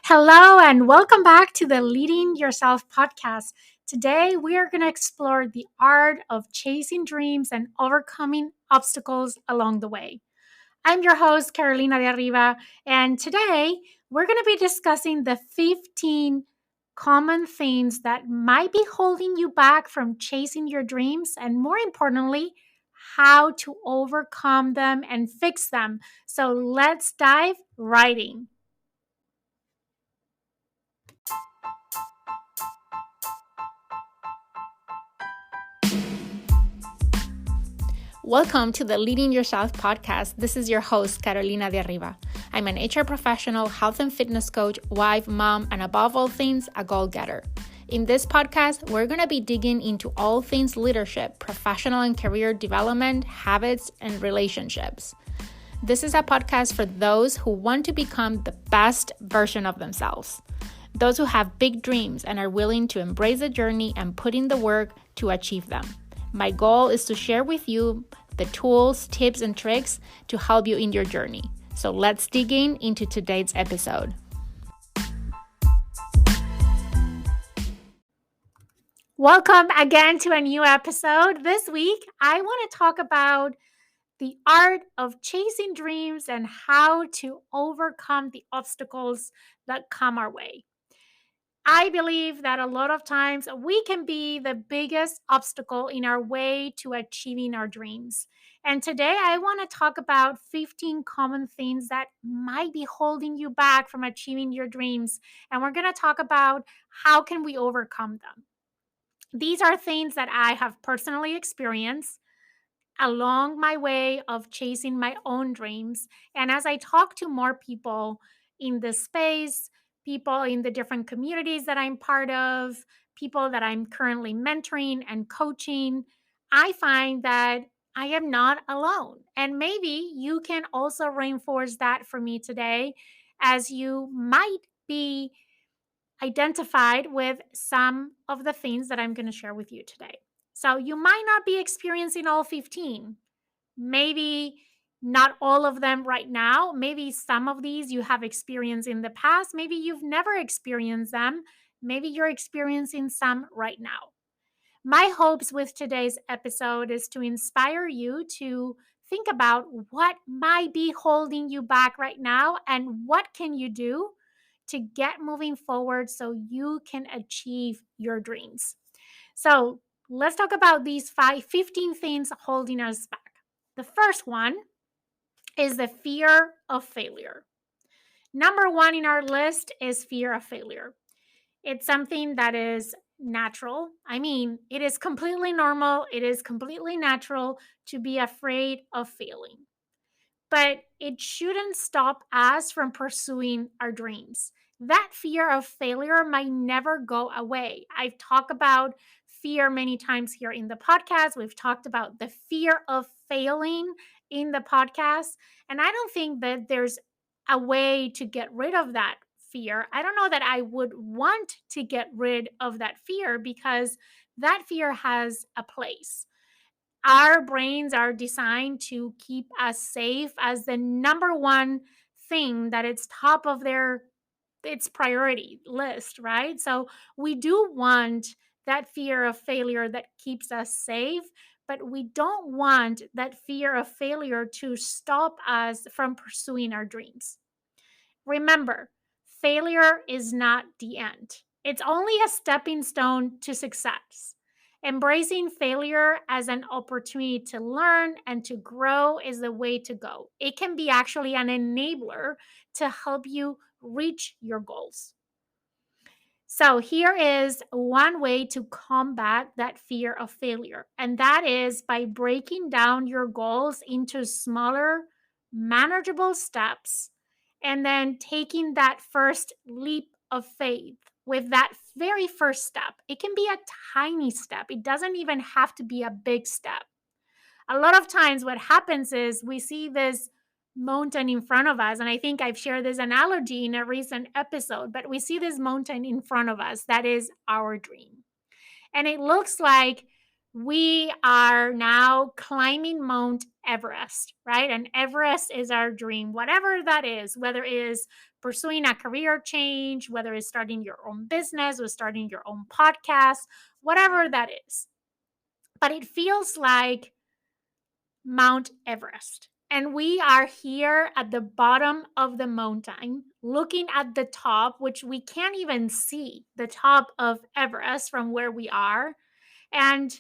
Hello, and welcome back to the Leading Yourself podcast. Today, we are going to explore the art of chasing dreams and overcoming obstacles along the way. I'm your host, Carolina de Arriba, and today we're going to be discussing the 15 common things that might be holding you back from chasing your dreams, and more importantly, how to overcome them and fix them. So let's dive right in. Welcome to the Leading Yourself podcast. This is your host, Carolina de Arriba. I'm an HR professional, health and fitness coach, wife, mom, and above all things, a goal-getter. In this podcast, we're going to be digging into all things leadership, professional and career development, habits, and relationships. This is a podcast for those who want to become the best version of themselves. Those who have big dreams and are willing to embrace the journey and put in the work to achieve them. My goal is to share with you the tools, tips, and tricks to help you in your journey. So let's dig into today's episode. Welcome again to a new episode. This week, I want to talk about the art of chasing dreams and how to overcome the obstacles that come our way. I believe that a lot of times we can be the biggest obstacle in our way to achieving our dreams. And today I want to talk about 15 common things that might be holding you back from achieving your dreams. And we're going to talk about how can we overcome them. These are things that I have personally experienced along my way of chasing my own dreams. And as I talk to more people in this space, people in the different communities that I'm part of, people that I'm currently mentoring and coaching, I find that I am not alone. And maybe you can also reinforce that for me today, as you might be identified with some of the things that I'm going to share with you today. So you might not be experiencing all 15. Maybe not all of them right now. Maybe some of these you have experienced in the past. Maybe you've never experienced them. Maybe you're experiencing some right now. My hopes with today's episode is to inspire you to think about what might be holding you back right now and what can you do to get moving forward so you can achieve your dreams. So, let's talk about these 15 things holding us back. The first one is the fear of failure. Number one in our list is fear of failure. It's something that is natural. I mean, it is completely normal. It is completely natural to be afraid of failing. But it shouldn't stop us from pursuing our dreams. That fear of failure might never go away. I've talked about fear many times here in the podcast. We've talked about the fear of failing in the podcast. And I don't think that there's a way to get rid of that fear. I don't know that I would want to get rid of that fear because that fear has a place. Our brains are designed to keep us safe as the number one thing that it's top of their its priority list, right? So we do want that fear of failure that keeps us safe, but we don't want that fear of failure to stop us from pursuing our dreams. Remember, failure is not the end. It's only a stepping stone to success. Embracing failure as an opportunity to learn and to grow is the way to go. It can be actually an enabler to help you reach your goals. So, here is one way to combat that fear of failure, and that is by breaking down your goals into smaller, manageable steps and then taking that first leap of faith with that very first step. It can be a tiny step, it doesn't even have to be a big step. A lot of times, what happens is we see this mountain in front of us. And I think I've shared this analogy in a recent episode, but we see this mountain in front of us that is our dream. And it looks like we are now climbing Mount Everest, right? And Everest is our dream, whatever that is, whether it is pursuing a career change, whether it's starting your own business or starting your own podcast, whatever that is. But it feels like Mount Everest. And we are here at the bottom of the mountain, looking at the top, which we can't even see the top of Everest from where we are. And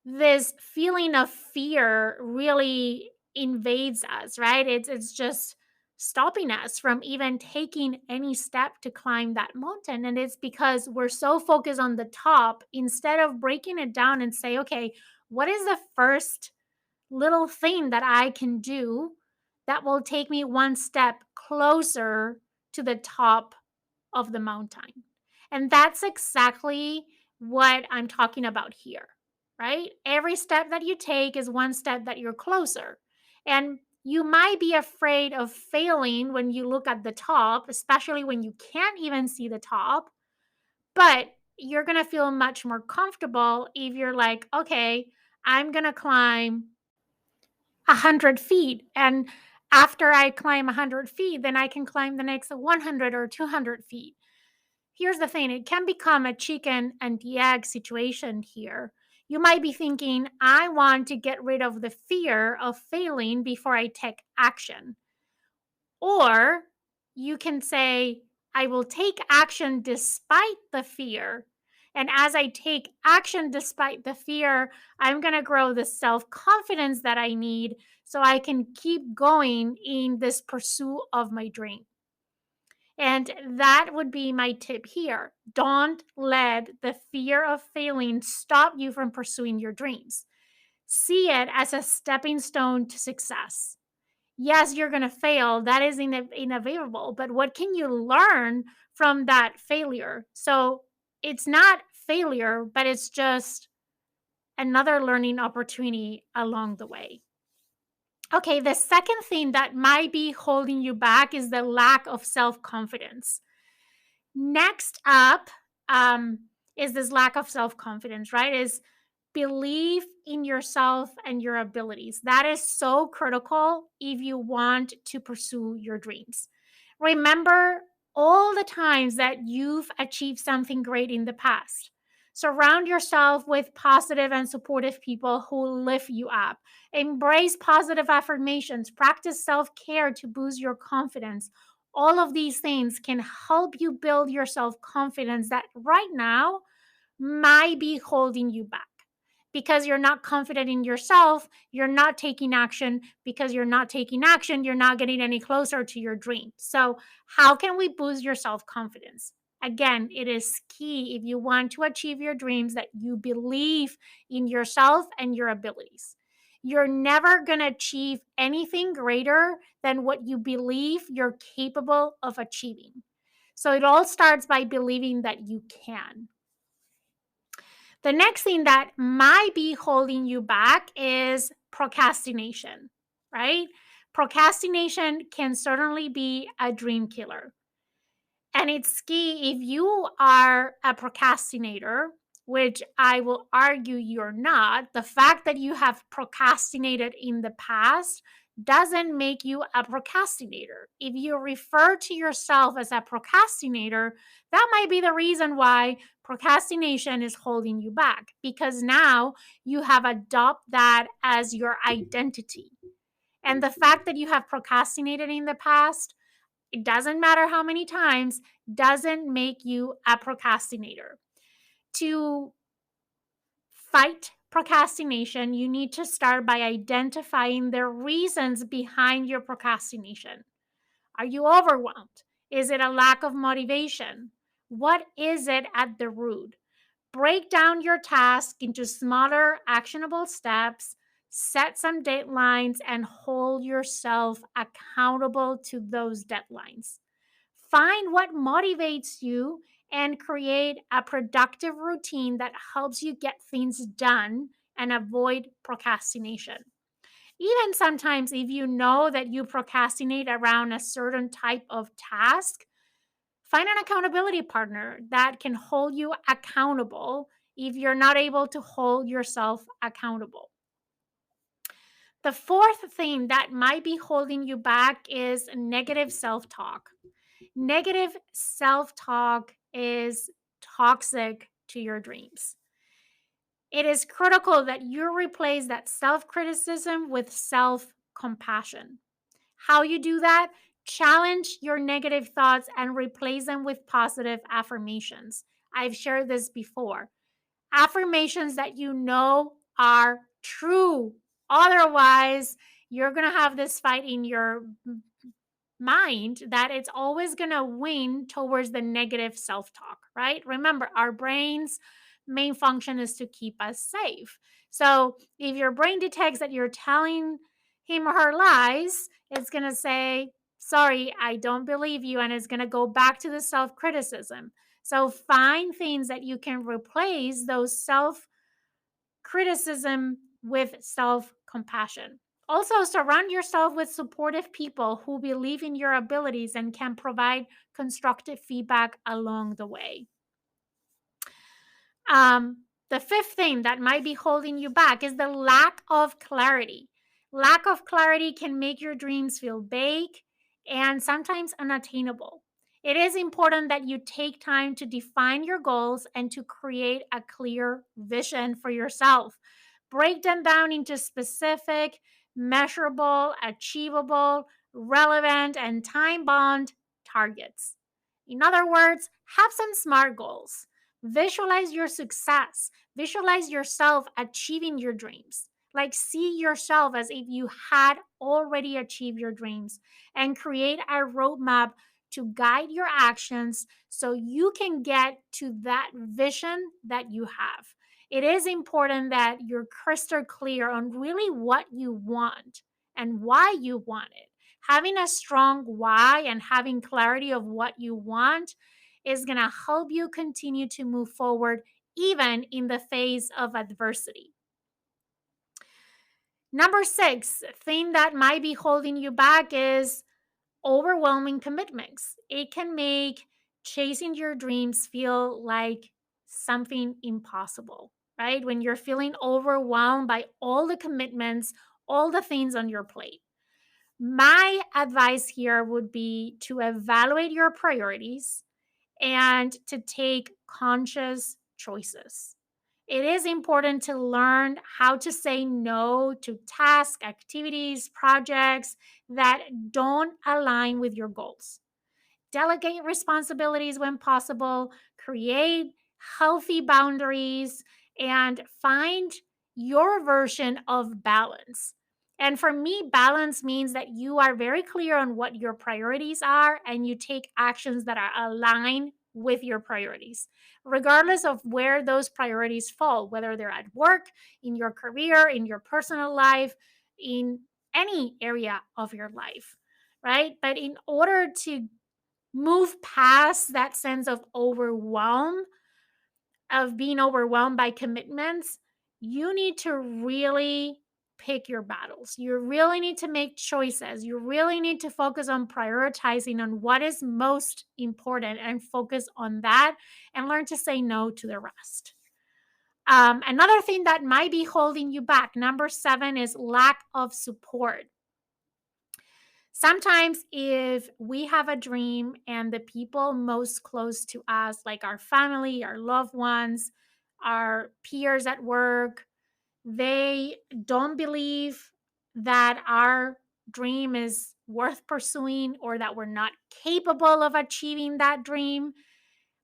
this feeling of fear really invades us, right? It's just stopping us from even taking any step to climb that mountain. And it's because we're so focused on the top instead of breaking it down and say, okay, what is the first little thing that I can do that will take me one step closer to the top of the mountain? And that's exactly what I'm talking about here, right? Every step that you take is one step that you're closer. And you might be afraid of failing when you look at the top, especially when you can't even see the top, but you're going to feel much more comfortable if you're like, okay, I'm going to climb 100 feet. And after I climb 100 feet, then I can climb the next 100 or 200 feet. Here's the thing, it can become a chicken and the egg situation here. You might be thinking, I want to get rid of the fear of failing before I take action. Or you can say, I will take action despite the fear. And as I take action despite the fear, I'm going to grow the self confidence that I need so I can keep going in this pursuit of my dream. And that would be my tip here. Don't let the fear of failing stop you from pursuing your dreams. See it as a stepping stone to success. Yes, you're going to fail. That is inevitable. But what can you learn from that failure? So it's not failure, but it's just another learning opportunity along the way. Okay, the second thing that might be holding you back is the lack of self confidence. Next up is this lack of self confidence, right? Is believe in yourself and your abilities. That is so critical if you want to pursue your dreams. Remember all the times that you've achieved something great in the past. Surround yourself with positive and supportive people who lift you up. Embrace positive affirmations. Practice self care to boost your confidence. All of these things can help you build your self confidence that right now might be holding you back because you're not confident in yourself. You're not taking action. Because you're not taking action, you're not getting any closer to your dream. So, how can we boost your self confidence? Again, it is key if you want to achieve your dreams that you believe in yourself and your abilities. You're never going to achieve anything greater than what you believe you're capable of achieving. So it all starts by believing that you can. The next thing that might be holding you back is procrastination, right? Procrastination can certainly be a dream killer. And it's key if you are a procrastinator, which I will argue you're not, the fact that you have procrastinated in the past doesn't make you a procrastinator. If you refer to yourself as a procrastinator, that might be the reason why procrastination is holding you back because now you have adopted that as your identity. And the fact that you have procrastinated in the past, it doesn't matter how many times, doesn't make you a procrastinator. To fight procrastination, you need to start by identifying the reasons behind your procrastination. Are you overwhelmed? Is it a lack of motivation? What is it at the root? Break down your task into smaller, actionable steps, set some deadlines, and hold yourself accountable to those deadlines. Find what motivates you and create a productive routine that helps you get things done and avoid procrastination. Even sometimes, if you know that you procrastinate around a certain type of task, find an accountability partner that can hold you accountable if you're not able to hold yourself accountable. The fourth thing that might be holding you back is negative self talk. Negative self talk is toxic to your dreams. It is critical that you replace that self criticism with self compassion. How you do that? Challenge your negative thoughts and replace them with positive affirmations. I've shared this before. Affirmations that you know are true. Otherwise, you're going to have this fight in your mind that it's always going to win towards the negative self talk, right? Remember, our brain's main function is to keep us safe. So if your brain detects that you're telling him or her lies, it's going to say, sorry, I don't believe you. And it's going to go back to the self criticism. So find things that you can replace those self criticism with self compassion. Also, surround yourself with supportive people who believe in your abilities and can provide constructive feedback along the way. The fifth thing that might be holding you back is the lack of clarity. Lack of clarity can make your dreams feel vague and sometimes unattainable. It is important that you take time to define your goals and to create a clear vision for yourself. Break them down into specific, measurable, achievable, relevant, and time bound targets. In other words, have some SMART goals. Visualize your success. Visualize yourself achieving your dreams. Like, see yourself as if you had already achieved your dreams and create a roadmap to guide your actions so you can get to that vision that you have. It is important that you're crystal clear on really what you want and why you want it. Having a strong why and having clarity of what you want is going to help you continue to move forward even in the face of adversity. Number six, thing that might be holding you back is overwhelming commitments. It can make chasing your dreams feel like something impossible, right? When you're feeling overwhelmed by all the commitments, all the things on your plate. My advice here would be to evaluate your priorities and to take conscious choices. It is important to learn how to say no to tasks, activities, projects that don't align with your goals. Delegate responsibilities when possible, create healthy boundaries, and find your version of balance. And for me, balance means that you are very clear on what your priorities are and you take actions that are aligned with your priorities, regardless of where those priorities fall, whether they're at work, in your career, in your personal life, in any area of your life, right? But in order to move past that sense of overwhelm, of being overwhelmed by commitments, you need to really pick your battles. You really need to make choices. You really need to focus on prioritizing on what is most important and focus on that and learn to say no to the rest. Another thing that might be holding you back, number seven, is lack of support. Sometimes, if we have a dream and the people most close to us, like our family, our loved ones, our peers at work, they don't believe that our dream is worth pursuing or that we're not capable of achieving that dream,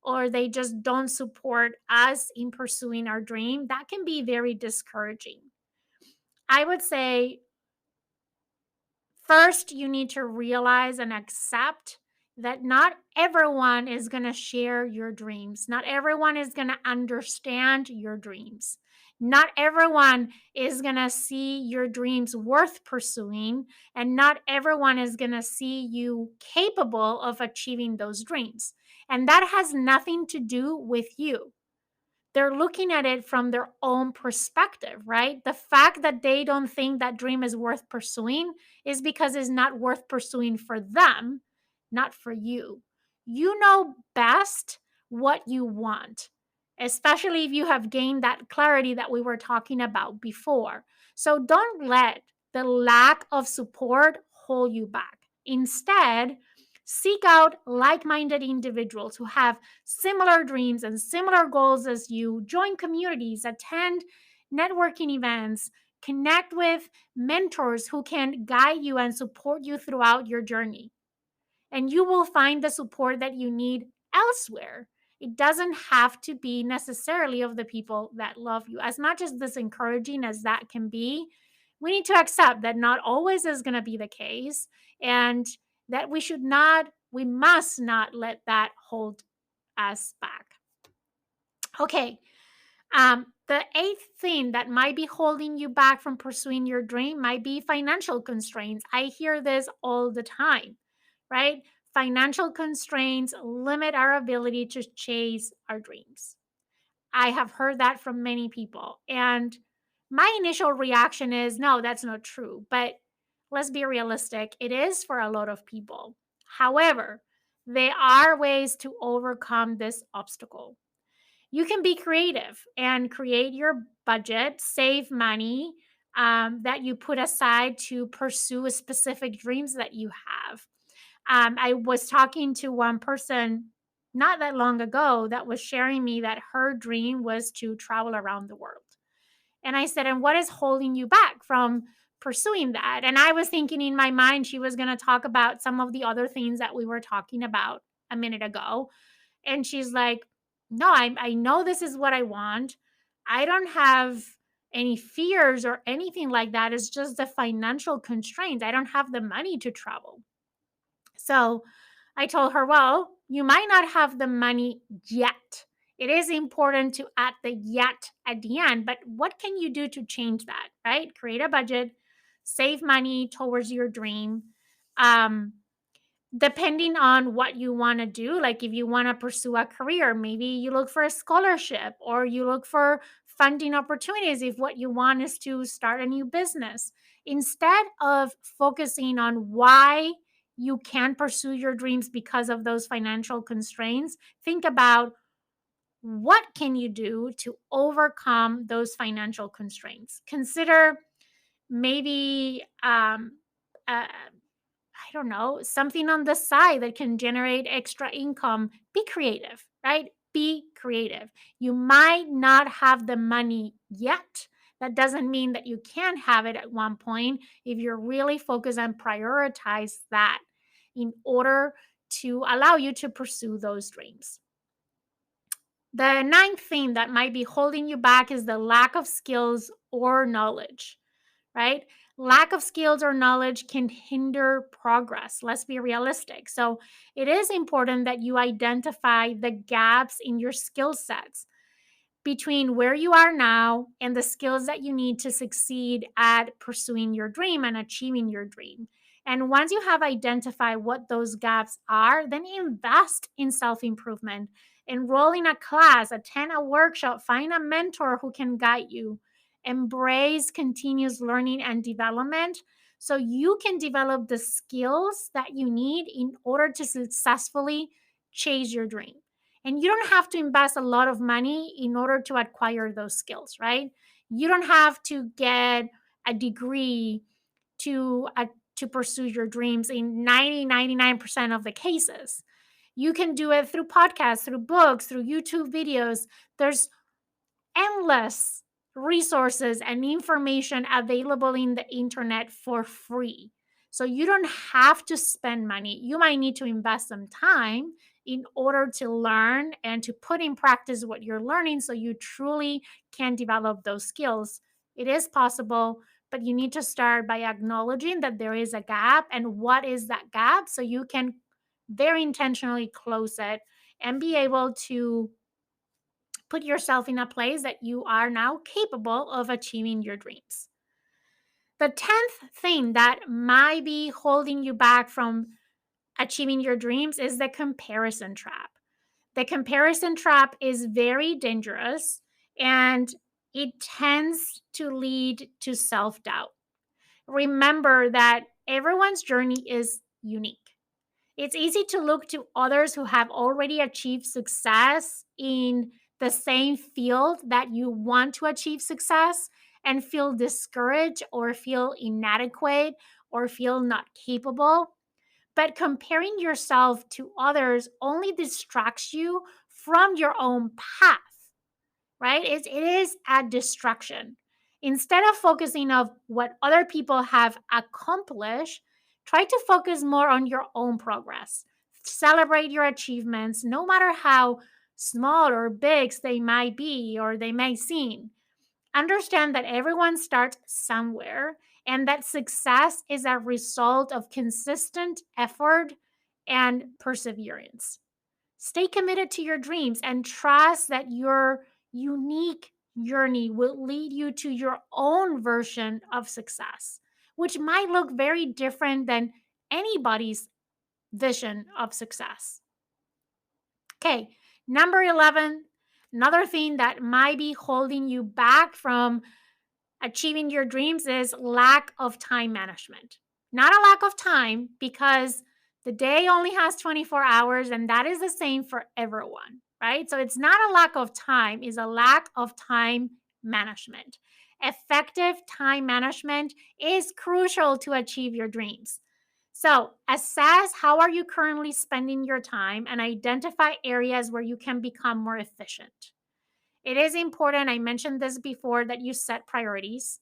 or they just don't support us in pursuing our dream, that can be very discouraging. I would say first, you need to realize and accept that not everyone is going to share your dreams. Not everyone is going to understand your dreams. Not everyone is going to see your dreams worth pursuing, and not everyone is going to see you capable of achieving those dreams. And that has nothing to do with you. They're looking at it from their own perspective, right? The fact that they don't think that dream is worth pursuing is because it's not worth pursuing for them, not for you. You know best what you want, especially if you have gained that clarity that we were talking about before. So don't let the lack of support hold you back. Instead, seek out like minded individuals who have similar dreams and similar goals as you. Join communities, attend networking events, connect with mentors who can guide you and support you throughout your journey. And you will find the support that you need elsewhere. It doesn't have to be necessarily of the people that love you. As much as this encouraging as that can be, we need to accept that not always is going to be the case, and that we must not let that hold us back. Okay. The eighth thing that might be holding you back from pursuing your dream might be financial constraints. I hear this all the time, right? Financial constraints limit our ability to chase our dreams. I have heard that from many people. And my initial reaction is no, that's not true. But let's be realistic, it is for a lot of people. However, there are ways to overcome this obstacle. You can be creative and create your budget, save money that you put aside to pursue specific dreams that you have. I was talking to one person not that long ago that was sharing me that her dream was to travel around the world. And I said, and what is holding you back from pursuing that? And I was thinking in my mind, she was going to talk about some of the other things that we were talking about a minute ago. And she's like, no, I know this is what I want. I don't have any fears or anything like that. It's just the financial constraints. I don't have the money to travel. So I told her, well, you might not have the money yet. It is important to add the yet at the end, but what can you do to change that, right? Create a budget, save money towards your dream. Um, Depending on what you want to do, like if you want to pursue a career, maybe you look for a scholarship or you look for funding opportunities if what you want is to start a new business. Instead of focusing on why you can't pursue your dreams because of those financial constraints, think about what can you do to overcome those financial constraints. Consider maybe uh, I don't know, something on the side that can generate extra income. Be creative, right? Be creative. You might not have the money yet. That doesn't mean that you can't have it at one point if you're really focused and prioritize that in order to allow you to pursue those dreams. The ninth thing that might be holding you back is the lack of skills or knowledge, right? Lack of skills or knowledge can hinder progress. Let's be realistic. So, it is important that you identify the gaps in your skill sets between where you are now and the skills that you need to succeed at pursuing your dream and achieving your dream. And once you have identified what those gaps are, then invest in self improvement. Enroll in a class, attend a workshop, find a mentor who can guide you. Embrace continuous learning and development so you can develop the skills that you need in order to successfully chase your dream. And you don't have to invest a lot of money in order to acquire those skills, right? You don't have to get a degree to to pursue your dreams in 99% of the cases. You can do it through podcasts, through books, through YouTube videos. There's endless resources and information available in the internet for free. So you don't have to spend money. You might need to invest some time in order to learn and to put in practice what you're learning so you truly can develop those skills. It is possible, but you need to start by acknowledging that there is a gap and what is that gap so you can very intentionally close it and be able to put yourself in a place that you are now capable of achieving your dreams. The 10th thing that might be holding you back from achieving your dreams is the comparison trap. The comparison trap is very dangerous and it tends to lead to self doubt. Remember that everyone's journey is unique. It's easy to look to others who have already achieved success in the same field that you want to achieve success and feel discouraged or feel inadequate or feel not capable. But comparing yourself to others only distracts you from your own path, right? It is a distraction. Instead of focusing on what other people have accomplished, try to focus more on your own progress. Celebrate your achievements, no matter how small or big they might be or they may seem. Understand that everyone starts somewhere and that success is a result of consistent effort and perseverance. Stay committed to your dreams and trust that your unique journey will lead you to your own version of success, which might look very different than anybody's vision of success. Okay, number 11, another thing that might be holding you back from achieving your dreams is lack of time management. Not a lack of time, because the day only has 24 hours and that is the same for everyone, right? So it's not a lack of time, it's a lack of time management. Effective time management is crucial to achieve your dreams. So, assess how are you currently spending your time and identify areas where you can become more efficient. It is important, I mentioned this before, that you set priorities,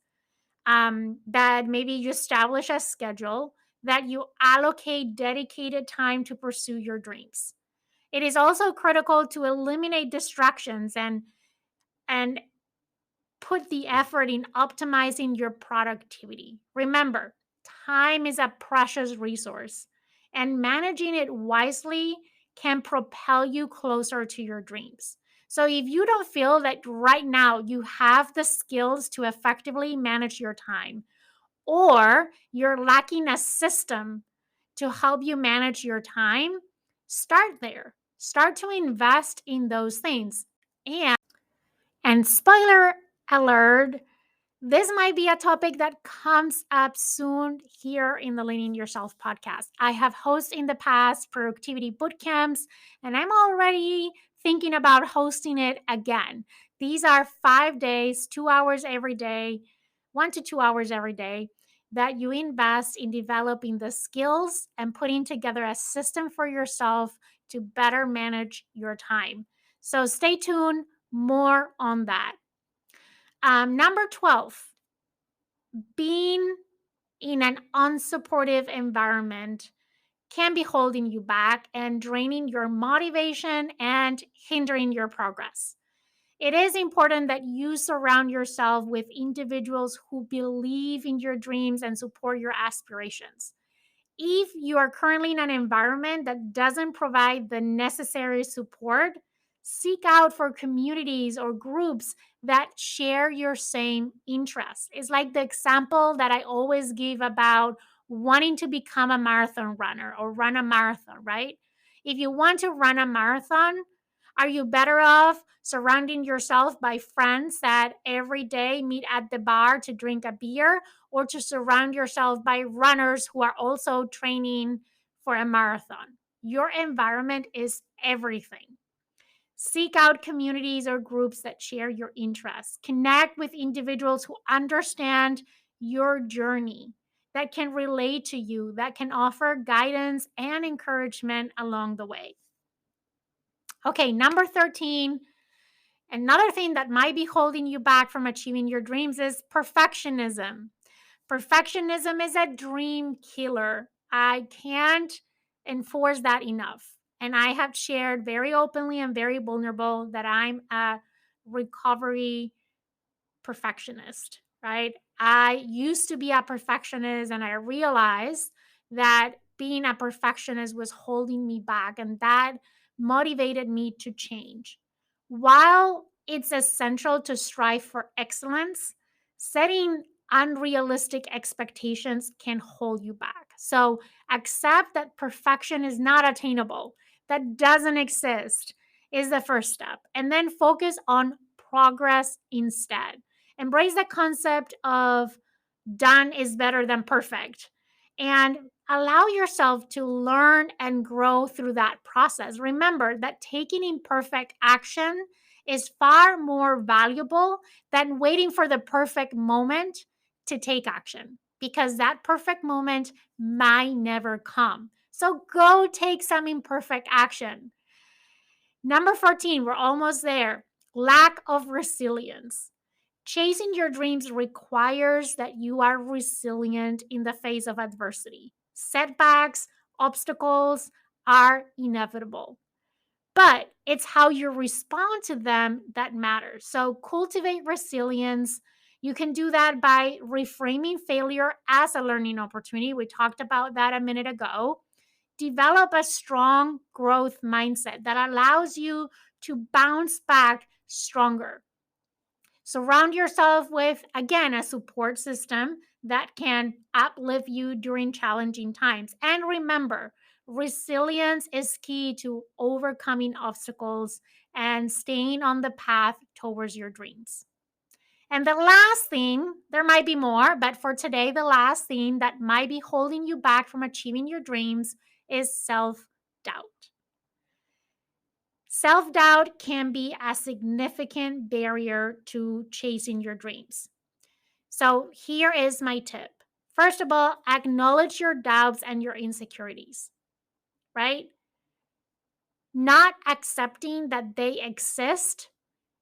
that maybe you establish a schedule, that you allocate dedicated time to pursue your dreams. It is also critical to eliminate distractions and put the effort in optimizing your productivity. Remember, time is a precious resource, and managing it wisely can propel you closer to your dreams. So, if you don't feel that right now you have the skills to effectively manage your time, or you're lacking a system to help you manage your time, start there. Start to invest in those things. And spoiler alert, this might be a topic that comes up soon here in the Leading Yourself podcast. I have hosted in the past productivity boot camps, and I'm already thinking about hosting it again. These are 5 days, 2 hours every day, 1 to 2 hours every day, that you invest in developing the skills and putting together a system for yourself to better manage your time. So stay tuned, more on that. Number 12, being in an unsupportive environment can be holding you back and draining your motivation and hindering your progress. It is important that you surround yourself with individuals who believe in your dreams and support your aspirations. If you are currently in an environment that doesn't provide the necessary support, seek out for communities or groups that share your same interests. It's like the example that I always give about wanting to become a marathon runner or run a marathon, right? If you want to run a marathon, are you better off surrounding yourself by friends that every day meet at the bar to drink a beer, or to surround yourself by runners who are also training for a marathon? Your environment is everything. Seek out communities or groups that share your interests. Connect with individuals who understand your journey, that can relate to you, that can offer guidance and encouragement along the way. Okay, number 13, another thing that might be holding you back from achieving your dreams is perfectionism. Perfectionism is a dream killer. I can't enforce that enough. And I have shared very openly and very vulnerable that I'm a recovery perfectionist, right? I used to be a perfectionist and I realized that being a perfectionist was holding me back, and that motivated me to change. While it's essential to strive for excellence, setting unrealistic expectations can hold you back. So accept that perfection is not attainable, that doesn't exist, is the first step. And then focus on progress instead. Embrace the concept of done is better than perfect. and allow yourself to learn and grow through that process. Remember that taking imperfect action is far more valuable than waiting for the perfect moment to take action, because that perfect moment might never come. So go take some imperfect action. Number 14, we're almost there. Lack of resilience. Chasing your dreams requires that you are resilient in the face of adversity. Setbacks, obstacles are inevitable, but it's how you respond to them that matters. So cultivate resilience. You can do that by reframing failure as a learning opportunity. We talked about that a minute ago. Develop a strong growth mindset that allows you to bounce back stronger. Surround yourself with, again, a support system that can uplift you during challenging times. And remember, resilience is key to overcoming obstacles and staying on the path towards your dreams. And the last thing, there might be more, but for today, the last thing that might be holding you back from achieving your dreams is self doubt. Self doubt can be a significant barrier to chasing your dreams. So, here is my tip. First of all, acknowledge your doubts and your insecurities, right? Not accepting that they exist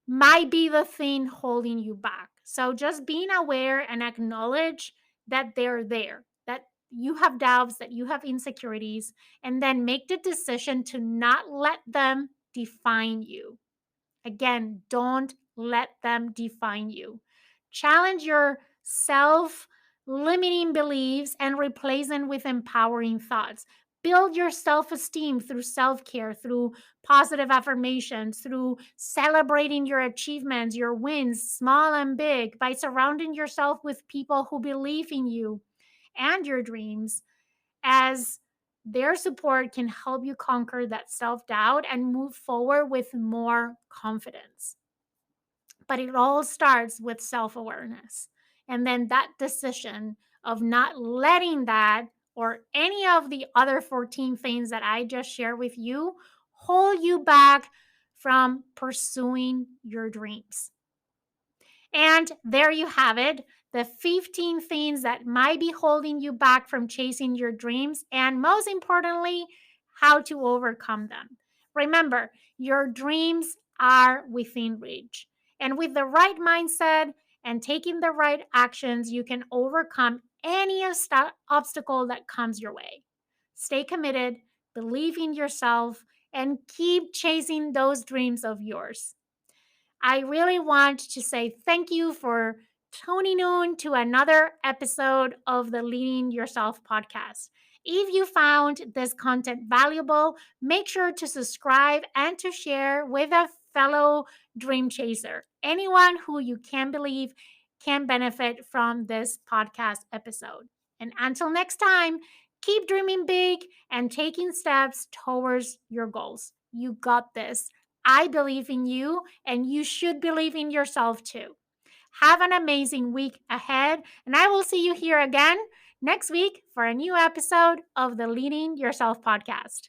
might be the thing holding you back. So, just being aware and acknowledge that they're there, that you have doubts, that you have insecurities, and then make the decision to not let them define you. Again, don't let them define you. Challenge your self limiting beliefs and replace them with empowering thoughts. Build your self esteem through self care, through positive affirmations, through celebrating your achievements, your wins, small and big, by surrounding yourself with people who believe in you and your dreams, as their support can help you conquer that self doubt and move forward with more confidence. But it all starts with self awareness. And then that decision of not letting that or any of the other 14 things that I just shared with you hold you back from pursuing your dreams. And there you have it, the 15 things that might be holding you back from chasing your dreams, and most importantly, how to overcome them. Remember, your dreams are within reach. And with the right mindset and taking the right actions, you can overcome any obstacle that comes your way. Stay committed, believe in yourself, and keep chasing those dreams of yours. I really want to say thank you for tuning in to another episode of the Leading Yourself podcast. If you found this content valuable, make sure to subscribe and to share with a fellow dream chaser, anyone who you can believe can benefit from this podcast episode. And until next time, keep dreaming big and taking steps towards your goals. You got this. I believe in you, and you should believe in yourself too. Have an amazing week ahead, and I will see you here again next week for a new episode of the Leading Yourself podcast.